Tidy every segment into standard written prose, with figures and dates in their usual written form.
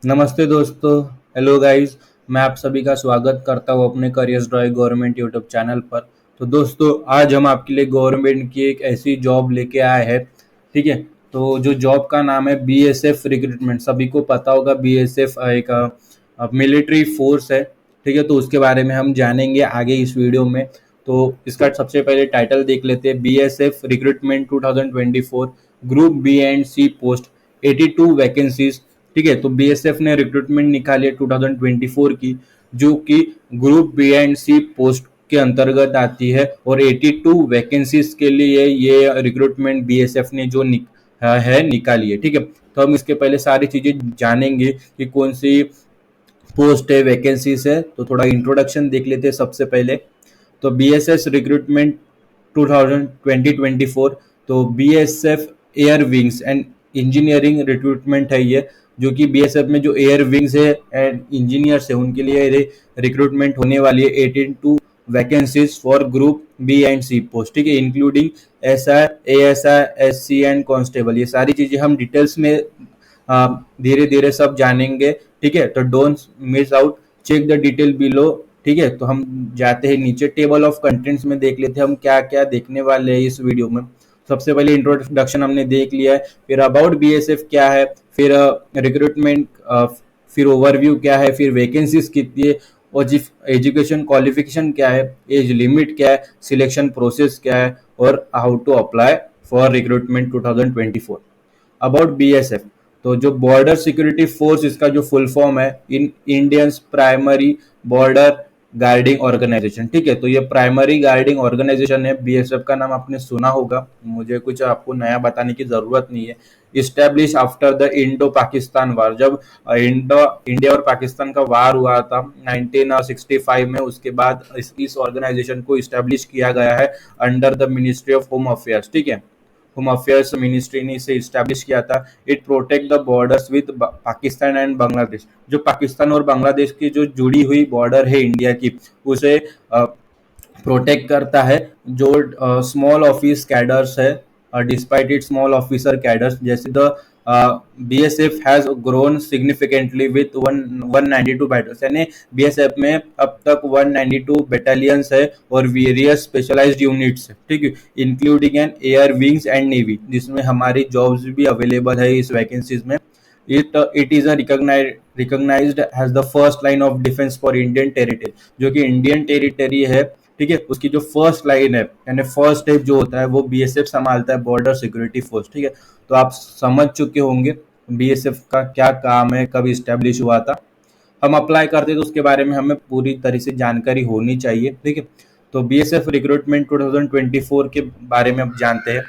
नमस्ते दोस्तों। Hello guys. मैं आप सभी का स्वागत करता हूँ अपने careers drive government YouTube channel पर। तो दोस्तों, आज हम आपके लिए गवर्नमेंट की एक ऐसी जॉब लेके आए हैं। ठीक है। तो जो जॉब का नाम है बीएसएफ रिक्रूटमेंट। सभी को पता होगा बीएसएफ एक मिलिट्री फोर्स है। ठीक है। तो उसके बारे में हम जानेंगे आगे इस वीडियो में। तो इसका सबसे पहले टाइटल देख लेते हैं। BSF recruitment 2024 group B and C post 82 vacancies. ठीक है। तो बीएसएफ ने रिक्रूटमेंट निकाली है 2024 की, जो कि group B and C post के अंतर्गत आती है। और 82 वैकेंसीज के लिए ये रिक्रूटमेंट बीएसएफ ने जो निकाली है। ठीक है। तो हम इसके पहले सारी चीजें जानेंगे कि कौन सी पोस्ट है, वैकेंसीज है। तो थोड़ा इंट्रोडक्शन देख लेते हैं सबसे पहले। तो बीएसएफ रिक्रूटमेंट 2024। तो BSF air wings and engineering recruitment है ये, जो कि बीएसएफ में जो एयर विंग्स है एंड इंजीनियर्स है उनके लिए रिक्रूटमेंट होने वाली है। 18 vacancies for group B and C post. ठीक है। Including SI, ASI, SC and constable. ये सारी चीजें हम डिटेल्स में धीरे धीरे सब जानेंगे। ठीक है। तो don't miss out, check the detail below. ठीक है। तो हम जाते हैं नीचे, टेबल ऑफ कंटेंट्स में देख लेते हैं हम क्या क्या देखने वाले हैं इस वीडियो में। सबसे पहले इंट्रोडक्शन हमने देख लिया है, फिर अबाउट बीएसएफ क्या है, फिर रिक्रूटमेंट, फिर ओवरव्यू क्या है, फिर वैकेंसीज कितनी है, और एजुकेशन क्वालिफिकेशन क्या है, एज लिमिट क्या है, सिलेक्शन प्रोसेस क्या है, और how to apply for recruitment 2024। About BSF, तो जो बॉर्डर सिक्योरिटी फोर्स, इसका जो फुल फॉर्म है in Indians primary border guarding organisation. ठीक है। तो ये प्राइमरी गार्डिंग ऑर्गेनाइजेशन है। बीएसएफ का नाम आपने सुना होगा, मुझे कुछ आपको नया बताने की जरूरत नहीं है। Establish after the Indo Pakistan war, जब इंडिया और पाकिस्तान का वार हुआ था 1965 में, उसके बाद इस ऑर्गेनाइजेशन को इस्टेब्लिश किया गया है under the ministry of home affairs. ठीक है। होम अफेयर्स मिनिस्ट्री ने इसे इस्टेब्लिश किया था। It protect the borders with Pakistan and Bangladesh. जो पाकिस्तान और बांग्लादेश की जो जुड़ी हुई बॉर्डर है इंडिया की, उसे प्रोटेक्ट करता है। जो स्मॉल ऑफिस कैडर्स है, despite it small officer cadres, जैसे the BSF has grown significantly with 192 battles, यानी बीएसएफ में अब तक 192 बटालियंस है और वेरियस स्पेशलाइज्ड यूनिट्स है। ठीक है। Including an air wings and navy, जिसमें हमारी जॉब्स भी अवेलेबल है इस वैकेंसीज में। It is a recognised as the first line of defence for Indian territory, जो कि इंडियन टेरिटरी है। ठीक है। उसकी जो फर्स्ट लाइन है, यानी फर्स्ट स्टेप जो होता है, वो बीएसएफ संभालता है, बॉर्डर सिक्योरिटी फोर्स। ठीक है। तो आप समझ चुके होंगे बीएसएफ का क्या काम है, कब इस्टेब्लिश हुआ था। हम अप्लाई करते तो उसके बारे में हमें पूरी तरह से जानकारी होनी चाहिए। ठीक है। तो बीएसएफ रिक्रूटमेंट 2024 के बारे में अब जानते हैं।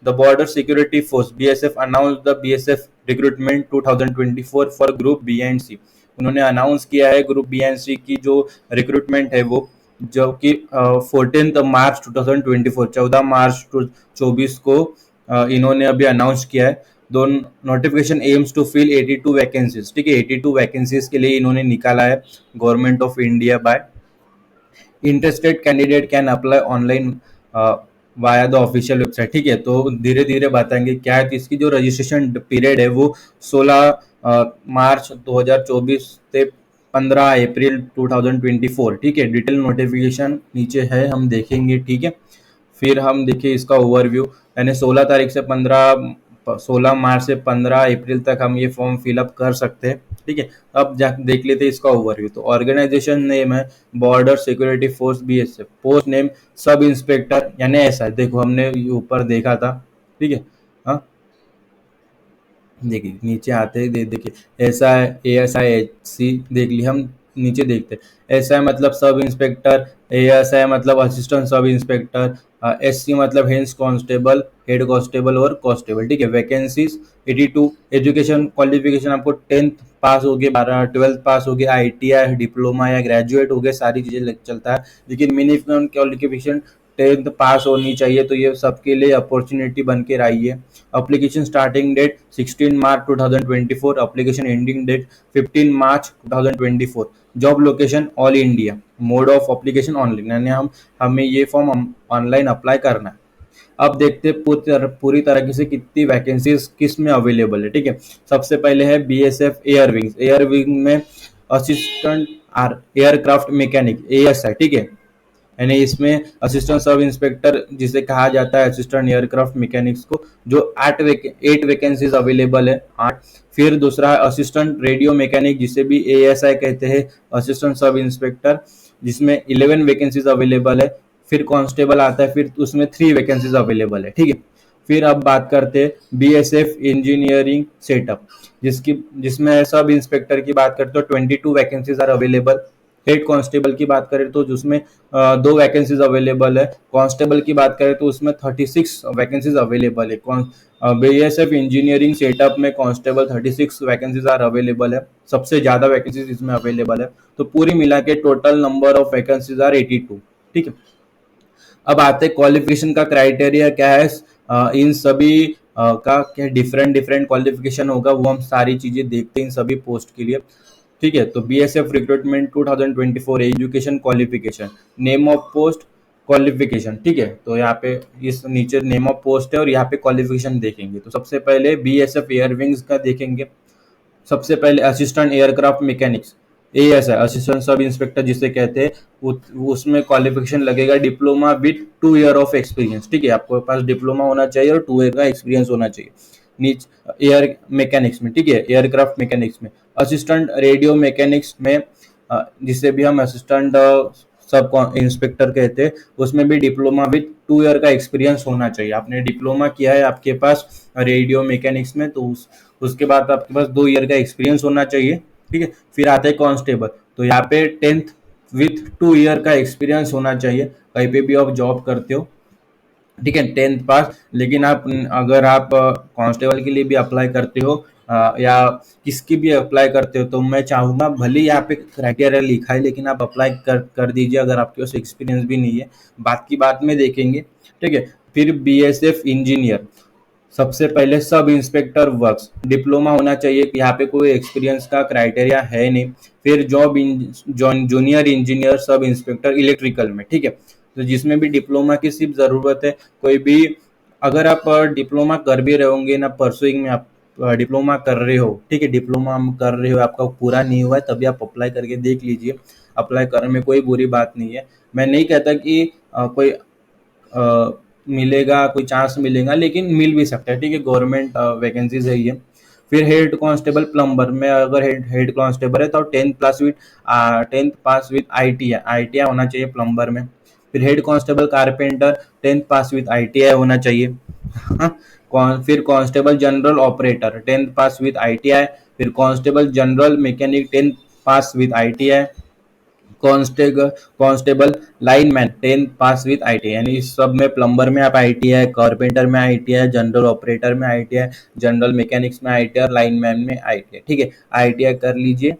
The Border Security Force BSF announce the BSF recruitment 2024 for group B and C. उन्होंने अनाउंस किया है ग्रुप बी एंड सी की जो रिक्रूटमेंट है वो, जो कि 14 मार्च 2024, 14 मार्च 2024 को इन्होंने अभी अनाउंस किया है। दो notification aims to fill 82 vacancies. ठीक है। 82 वैकेंसीज के लिए इन्होंने निकाला है government of India by. Interested candidate can apply online via the official website. ठीक है। तो धीरे धीरे बताएंगे क्या है। तो इसकी जो रजिस्ट्रेशन पीरियड है वो 16 मार्च 2024 से 15 अप्रैल 2024। ठीक है। डिटेल नोटिफिकेशन नीचे है, हम देखेंगे। ठीक है। फिर हम देखिए इसका ओवरव्यू, यानी 16 तारीख से 16 मार्च से 15 अप्रैल तक हम ये फॉर्म फिलअप कर सकते हैं। ठीक है। अब देख लेते हैं इसका ओवरव्यू। तो ऑर्गेनाइजेशन नेम है border Security Force BSF. Post name sub inspector, यानी ऐसा देखो, हमने ऊपर देखा था। ठीक है। हाँ, देखिए नीचे आते हैं, देखिए ऐसा है, A S I H C देख लिया। हम नीचे देखते हैं। एस आई मतलब sub inspector, A S I मतलब assistant sub inspector, S C मतलब हेंस कांस्टेबल, हेड कांस्टेबल और कांस्टेबल। ठीक है। वैकेंसीज 82। एजुकेशन क्वालिफिकेशन आपको 10th पास हो गए, 12th पास हो गया, आईटीआई डिप्लोमा या ग्रेजुएट हो गए, सारी चीजें चलता है। लेकिन मिनिमम क्वालिफिकेशन 10th पास होनी चाहिए। तो ये सबके लिए अपॉर्चुनिटी बन के आई है। Application starting date 16 March 2024, application ending date 15 March 2024। Job location all India, mode of application online, यानी हमें ये फॉर्म ऑनलाइन अप्लाई करना है। अब देखते हैं पूरी तरीके से कितनी वैकेंसीज किस में अवेलेबल है। ठीक है, सबसे पहले है BSF air wings. Air wing में असिस्टेंट एयरक्राफ्ट मैकेनिक एएसआई। ठीक है, यानी इसमें असिस्टेंट सब इंस्पेक्टर जिसे कहा जाता है असिस्टेंट एयरक्राफ्ट मैकेनिक्स को, जो 8 वैकेंसीज अवेलेबल है, 8। फिर दूसरा है असिस्टेंट रेडियो मैकेनिक जिसे भी एएसआई कहते हैं, असिस्टेंट सब इंस्पेक्टर, जिसमें 11 वैकेंसीज अवेलेबल है। फिर कांस्टेबल आता है, फिर उसमें 3 वैकेंसीज अवेलेबल है। ठीक है, फिर अब बात करते हैं बीएसएफ इंजीनियरिंग सेटअप, जिसमें सब इंस्पेक्टर की बात करते हो 22 vacancies are available. Head constable की बात करें तो जिसमें 2 वैकेंसीज अवेलेबल है। कांस्टेबल की बात करें तो उसमें 36 वैकेंसीज अवेलेबल है। बीएसएफ इंजीनियरिंग सेटअप में कांस्टेबल 36 वैकेंसीज आर अवेलेबल है, सबसे ज्यादा वैकेंसीज इसमें अवेलेबल है। तो पूरी मिला के total number of vacancies are 82। ठीक है, अब आते हैं क्वालिफिकेशन का क्राइटेरिया क्या है। इन सभी का क्या डिफरेंट डिफरेंट क्वालिफिकेशन होगा, वो हम सारी चीजें देखते हैं इन सभी पोस्ट के लिए। ठीक है, तो BSF recruitment 2024 education qualification, name of post, qualification. ठीक है, तो यहाँ पे इस नीचे नेम ऑफ पोस्ट है और यहाँ पे क्वालिफिकेशन देखेंगे। तो सबसे पहले बीएसएफ एयर विंग्स का देखेंगे। सबसे पहले असिस्टेंट एयरक्राफ्ट मैकेनिक्स एएस है, असिस्टेंट सब इंस्पेक्टर जिसे कहते हैं, उसमें क्वालिफिकेशन लगेगा diploma with 2 year of experience. ठीक है, आपके पास डिप्लोमा होना चाहिए और 2 ईयर का एक्सपीरियंस होना चाहिए नीच एयर मैकेनिक्स में। ठीक है, एयरक्राफ्ट मैकेनिक्स में असिस्टेंट रेडियो मैकेनिक्स में, जिसे भी हम असिस्टेंट सब इंस्पेक्टर कहते हैं, उसमें भी डिप्लोमा विद 2 ईयर का एक्सपीरियंस होना चाहिए। आपने डिप्लोमा किया है आपके पास रेडियो मैकेनिक्स में, तो उसके बाद आपके पास 2 ईयर का एक्सपीरियंस होना चाहिए। ठीक है, फिर आते हैं कांस्टेबल, तो यहाँ पे 10th विथ 2 ईयर का एक्सपीरियंस होना चाहिए, कहीं पे भी आप जॉब करते हो। ठीक है, 10th पास। लेकिन आप अगर आप कांस्टेबल के लिए भी अप्लाई करते हो या किसकी भी अप्लाई करते हो, तो मैं चाहूँगा भले ही यहाँ पे क्राइटेरिया लिखा है, लेकिन आप अप्लाई कर दीजिए अगर आपके पास एक्सपीरियंस भी नहीं है। बात की बात में देखेंगे। ठीक है, फिर बीएसएफ इंजीनियर, सबसे पहले सब इंस्पेक्टर वर्क्स, डिप्लोमा होना चाहिए, यहाँ पे कोई एक्सपीरियंस का क्राइटेरिया है नहीं। फिर junior engineer sub inspector electrical में। ठीक है, तो जिसमें भी डिप्लोमा की सिर्फ ज़रूरत है। कोई भी अगर आप डिप्लोमा कर भी रहे होंगे ना, परसुइंग में आप डिप्लोमा कर रहे हो, ठीक है, डिप्लोमा कर रहे हो, आपका पूरा नहीं हुआ है, तभी आप अप्लाई करके देख लीजिए। अप्लाई करने में कोई बुरी बात नहीं है। मैं नहीं कहता कि कोई मिलेगा, कोई चांस मिलेगा, लेकिन मिल भी सकता है। ठीक है, गवर्नमेंट वैकेंसीज है ये। फिर हेड कांस्टेबल प्लम्बर में अगर हेड कांस्टेबल है तो 10th पास विद आईटीआई होना चाहिए प्लम्बर में। फिर head constable carpenter 10th pass with ITI होना चाहिए। हाँ, फिर constable general operator 10th pass with ITI. फिर constable general mechanic 10th pass with ITI. Constable lineman 10th pass with ITI, यानी इस सब में प्लम्बर में आप आईटीआई, कारपेंटर में आईटीआई, जनरल ऑपरेटर में आईटीआई, जनरल मैकेनिक्स में आईटीआई और लाइनमैन में आईटीआई। ठीक है, आईटीआई कर लीजिए।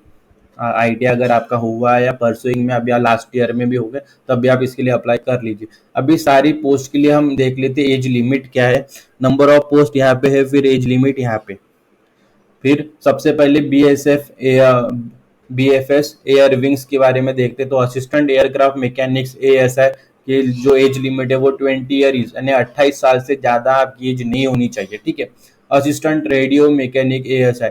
आईटीआई अगर आपका हुआ है या परसुइंग में अभी या लास्ट ईयर में भी हो गए, तब भी आप इसके लिए अप्लाई कर लीजिए। अभी सारी पोस्ट के लिए हम देख लेते हैं एज लिमिट क्या है। नंबर ऑफ पोस्ट यहाँ पे है, फिर एज लिमिट यहाँ पे। फिर सबसे पहले बीएफएस एयर विंग्स के बारे में देखते हैं। तो असिस्टेंट एयरक्राफ्ट मैकेनिक्स एएसआई की जो एज लिमिट है वो 20 ईयर, यानी 28 साल से ज्यादा आपकी एज नहीं होनी चाहिए। ठीक है, असिस्टेंट रेडियो मैकेनिक एएसआई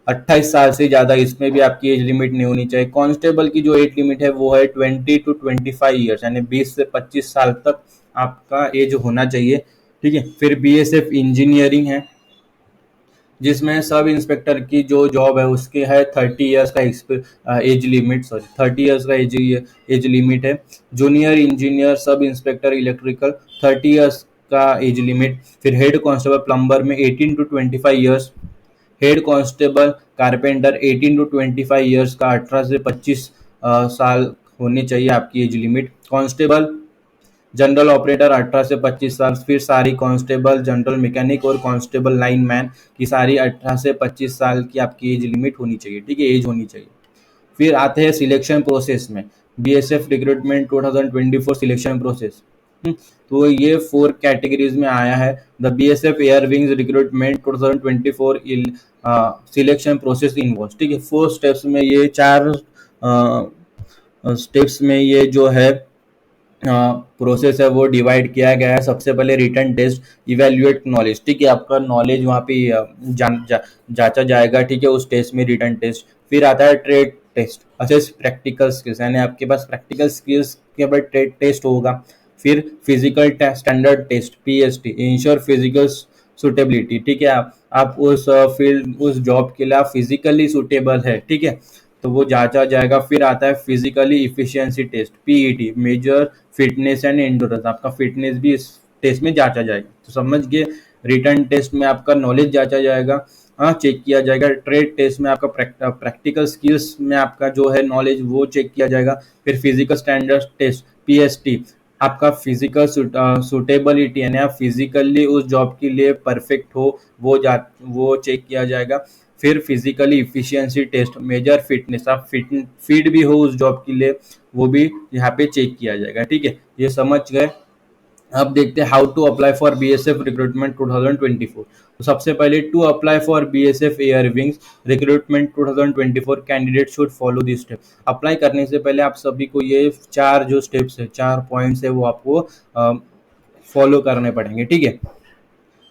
28 साल से ज्यादा, इसमें भी आपकी एज लिमिट नहीं होनी चाहिए। कांस्टेबल की जो एज लिमिट है वो है 20 to 25 ईयर्स, यानी 20 से 25 साल तक आपका एज होना चाहिए। ठीक है, फिर बीएसएफ इंजीनियरिंग है, जिसमें सब इंस्पेक्टर की जो जॉब है उसके है 30 ईयर्स का एज लिमिट, सॉरी 30 ईयर्स का एज लिमिट है। Junior engineer sub inspector electrical 30 years का एज लिमिट। फिर हेड कांस्टेबल प्लम्बर में 18 to 25 years. Head constable carpenter 18 to 25 years का, 18 से 25 साल होनी चाहिए आपकी age limit. Constable general operator 18 से 25 साल। फिर सारी कांस्टेबल जनरल मैकेनिक और कांस्टेबल लाइनमैन की सारी 18 से 25 साल की आपकी एज लिमिट होनी चाहिए। ठीक है, एज होनी चाहिए। फिर आते हैं सिलेक्शन प्रोसेस में, बीएसएफ रिक्रूटमेंट 2024 सिलेक्शन प्रोसेस। तो ये 4 कैटेगरीज में आया है। The BSF air wings recruitment 2024 selection process involves. ठीक है, 4 स्टेप्स में ये 4 स्टेप्स में ये जो है प्रोसेस है वो डिवाइड किया गया है। सबसे पहले रिटन टेस्ट, इवेल्युएट नॉलेज, ठीक है, आपका नॉलेज वहाँ पे जांचा जाएगा, ठीक है, उस टेस्ट में, रिटन टेस्ट। फिर आता है trade test, assess practical skills, यानी आपके पास प्रैक्टिकल स्किल्स के बाद ट्रेड टेस्ट होगा। फिर physical standard test, PST, ensure physical suitability, ठीक है, आप उस फील्ड, उस जॉब के लिए आप फिजिकली सुटेबल है, ठीक है, तो वो जांचा जाएगा। फिर आता है physically efficiency test, PET, measure fitness and endurance, आपका फिटनेस भी इस टेस्ट में जांचा जाएगा। तो समझ गए, रिटर्न टेस्ट में आपका नॉलेज जांचा जाएगा, हाँ, चेक किया जाएगा। ट्रेड टेस्ट में आपका प्रैक्टिकल स्किल्स में आपका जो है नॉलेज वो चेक किया जाएगा। फिर फिजिकल स्टैंडर्ड टेस्ट, पीएसटी, आपका फिजिकल सुटेबिलिटी, यानी आप फिजिकली उस जॉब के लिए परफेक्ट हो, वो चेक किया जाएगा। फिर physically efficiency test, measure fitness, आप फिट भी हो उस जॉब के लिए, वो भी यहाँ पे चेक किया जाएगा, ठीक है, ये समझ गए। अब देखते हैं how to apply for BSF recruitment 2024। तो सबसे पहले, to apply for BSF air wings recruitment 2024 candidate should follow this step. Apply करने से पहले आप सभी को ये 4 जो स्टेप्स है, 4 पॉइंट्स है, वो आपको फॉलो करने पड़ेंगे, ठीक है।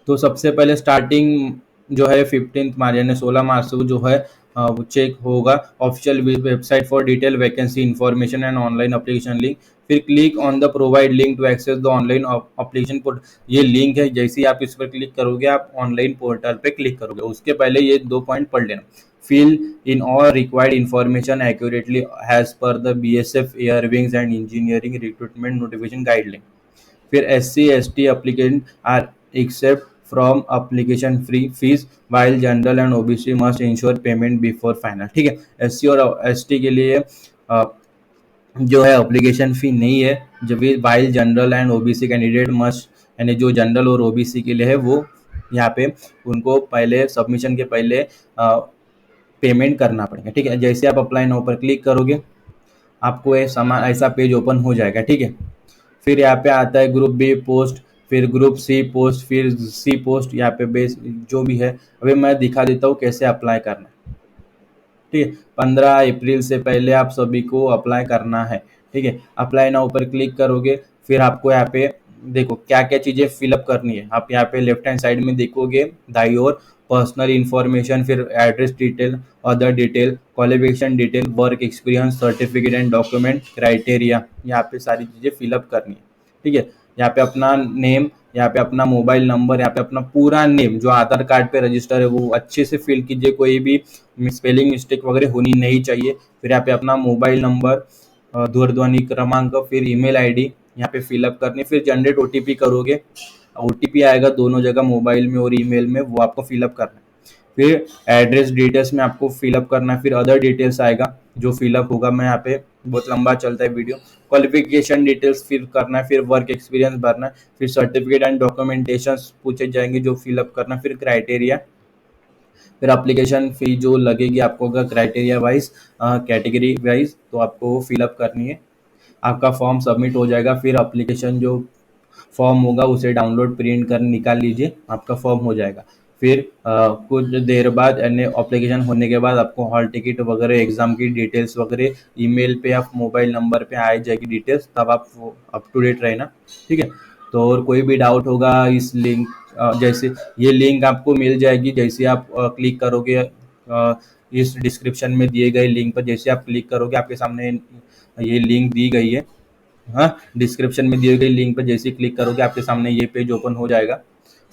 तो सबसे पहले स्टार्टिंग जो है 15 मार्च, यानी 16 मार्च से जो है वो चेक होगा official website for detail vacancy information and online application link. फिर click on the provide link to access the online application portal, ये लिंक है, जैसे ही आप इस पर क्लिक करोगे आप ऑनलाइन पोर्टल पे क्लिक करोगे। उसके पहले ये 2 पॉइंट पढ़ लेना, fill in all required information accurately as per the BSF air wings and engineering recruitment notification guideline. फिर SC/ST applicant are except from application free fees while general and OBC must ensure payment before final, ठीक है। SC और ST के लिए जो है application fee नहीं है, जब while general and OBC candidate must, यानी जो जनरल और ओबीसी के लिए है वो यहाँ पे उनको पहले सबमिशन के पहले पेमेंट करना पड़ेगा, ठीक है। जैसे आप अप्लाई नाउ पर क्लिक करोगे आपको ये समान ऐसा पेज ओपन हो जाएगा, ठीक है। फिर यहाँ पे आता है ग्रुप बी पोस्ट, फिर ग्रुप सी पोस्ट, फिर सी पोस्ट, यहाँ पे बेस जो भी है। अभी मैं दिखा देता हूँ कैसे अप्लाई करना है, ठीक है। 15 अप्रैल से पहले आप सभी को अप्लाई करना है, ठीक है। अप्लाई नाउ पर क्लिक करोगे, फिर आपको यहाँ पे देखो क्या क्या चीज़ें फिलअप करनी है। आप यहाँ पे लेफ्ट हैंड साइड में देखोगे दाई ओर, पर्सनल इन्फॉर्मेशन, फिर address detail, other detail, qualification detail, work experience, certificate and document, criteria, यहाँ पे सारी चीज़ें फिलअप करनी है, ठीक है। यहाँ पे अपना नेम, यहाँ पे अपना मोबाइल नंबर, यहाँ पे अपना पूरा नेम जो आधार कार्ड पे रजिस्टर है वो अच्छे से फिल कीजिए, कोई भी स्पेलिंग मिस्टेक वगैरह होनी नहीं चाहिए। फिर यहाँ पे अपना मोबाइल नंबर, दूरध्वनि क्रमांक, फिर ईमेल आईडी यहाँ पे फिलअप करनी। फिर जनरेट ओटीपी करोगे, ओटीपी आएगा दोनों जगह, मोबाइल में और ईमेल में, वो आपको फिलअप करना है। फिर एड्रेस डिटेल्स में आपको फिलअप करना है। फिर अदर डिटेल्स आएगा जो फिलअप होगा, मैं यहाँ पे बहुत लंबा चलता है वीडियो। क्वालिफिकेशन डिटेल्स फिल करना है, फिर वर्क एक्सपीरियंस भरना है, फिर सर्टिफिकेट एंड डॉक्यूमेंटेशन पूछे जाएंगे जो फिलअप करना, फिर क्राइटेरिया, फिर एप्लीकेशन फ़ी जो लगेगी आपको अगर क्राइटेरिया वाइज, कैटेगरी वाइज, तो आपको वो फिलअप करनी है। आपका फॉर्म सबमिट हो जाएगा। फिर एप्लीकेशन जो फॉर्म होगा उसे डाउनलोड प्रिंट कर निकाल लीजिए, आपका फॉर्म हो जाएगा। फिर कुछ देर बाद यानी एप्लीकेशन होने के बाद आपको हॉल टिकट वगैरह, एग्ज़ाम की डिटेल्स वगैरह ईमेल पे या मोबाइल नंबर पे आ जाएगी डिटेल्स, तब आप अप टू डेट रहना, ठीक है। तो और कोई भी डाउट होगा इस लिंक, जैसे ये लिंक आपको मिल जाएगी, जैसे आप क्लिक करोगे इस डिस्क्रिप्शन में दिए गए लिंक पर, जैसे आप क्लिक करोगे आपके सामने ये लिंक दी गई है, हाँ, डिस्क्रिप्शन में दिए गए लिंक पर जैसे क्लिक करोगे आपके सामने ये पेज ओपन हो जाएगा।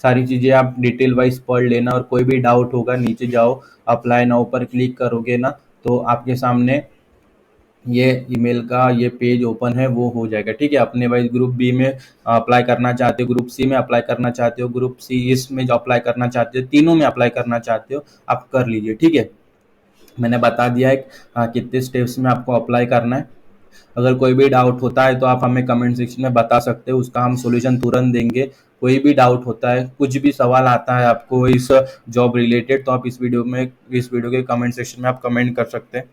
सारी चीज़ें आप डिटेल वाइज पढ़ लेना, और कोई भी डाउट होगा नीचे जाओ, अप्लाई नाउ पर क्लिक करोगे ना तो आपके सामने ये ईमेल का ये पेज ओपन है वो हो जाएगा, ठीक है। अपने वाइज ग्रुप बी में अप्लाई करना चाहते हो, ग्रुप सी में अप्लाई करना चाहते हो, ग्रुप सी इसमें जो अप्लाई करना चाहते हो, तीनों में अप्लाई करना चाहते हो आप कर लीजिए, ठीक है। मैंने बता दिया है कितने स्टेप्स में आपको अप्लाई करना है। अगर कोई भी डाउट होता है तो आप हमें कमेंट सेक्शन में बता सकते हो, उसका हम सॉल्यूशन तुरंत देंगे। कोई भी डाउट होता है, कुछ भी सवाल आता है आपको इस जॉब रिलेटेड, तो आप इस वीडियो के कमेंट सेक्शन में आप कमेंट कर सकते हैं।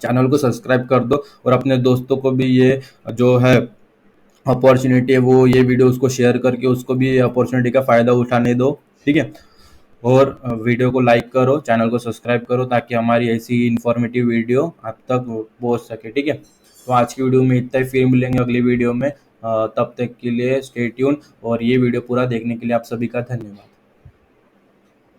चैनल को सब्सक्राइब कर दो, और अपने दोस्तों को भी ये जो है अपॉर्चुनिटी है वो ये वीडियो उसको शेयर करके उसको भी अपॉर्चुनिटी का फ़ायदा उठाने दो, ठीक है। और वीडियो को लाइक करो, चैनल को सब्सक्राइब करो, ताकि हमारी ऐसी इन्फॉर्मेटिव वीडियो आप तक पहुंच सके, ठीक है। तो आज की वीडियो में इतना ही, फिर मिलेंगे अगली वीडियो में। तब तक के लिए स्टे ट्यून, और ये वीडियो पूरा देखने के लिए आप सभी का धन्यवाद।